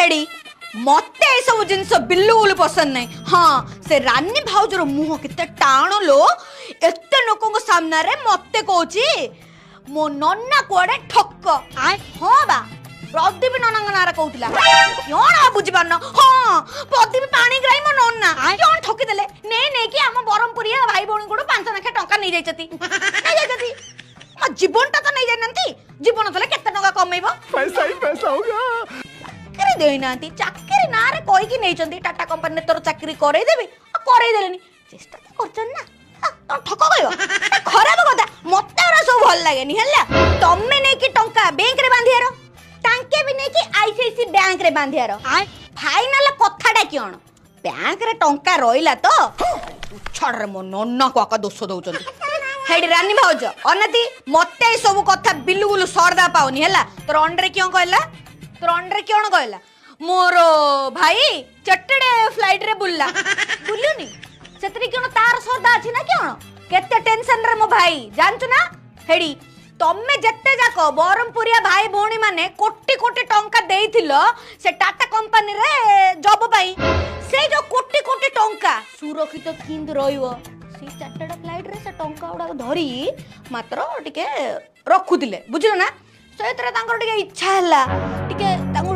Heidi मते ए सब जिनस बिल्कुल पसंद नहीं। हाँ से रानी भाउजर मुह केते टाण लो एते लोकन सामने रे मते कहूची मो नन्ना कुआडे ठक्क। हाँ बा प्रदीप ननांग नारा कहूतिला कौन आ बुझी पारन। हाँ प्रदीप पानी ग्राई मो नन्ना कौन ठकी देले ने कि हम बरमपुरिया भाई भौणी को 5 लाख टंका नहीं जाइछती आ जीवनटा तो नहीं जानती जीवन तले केते टंका कमेइबो पैसा ही पैसा होगा। चाकरी देई नांती चाकरी ना रे कोई की नहीं टाटा कंपनी ने तोर चाकरी करई देबे आ करई देलेनी चेष्टा तो करछन ना तो ठक गयो खराब कथा मते ओरा सब भल लागेनी हल्ला। तम्मे नै कि टंका बैंक रे बांधियारो टांके भी नै कि आईसीआईसी बैंक रे बांधियारो फाइनल कथाटा कियण बैंक रे टंका रोइला तो छड़ रे मो नन्ना को आका दोष दउचन। हेडी रानी भाउज अनति मते सब कथा बिल्कुल सरदा पाउनी हला। तोर अंडरे क्यों कहला तोर अंडरे क्यों कहला मोर भाई चटड़े फ्लाइट रे बुल्ला बुल्लुनी सेतरी क्यों तार सरदा अछि ना क्यों केते टेंशन रे मो भाई जानछु ना। हेडी तम्मे जत्ते जाक बरमपुरिया भाई भौणी माने कोटी कोटी टंका देइथिलो से टाटा कंपनी रे जॉब पाई से जो कोटी कोटी टंका सुरक्षित किंद रहिवो सी चटड़ा फ्लाइट रे से टंका उडा धरी मात्र टिके रखुतिले बुझिलो ना। सेतरे तांकर टिके इच्छा हला टिके तांको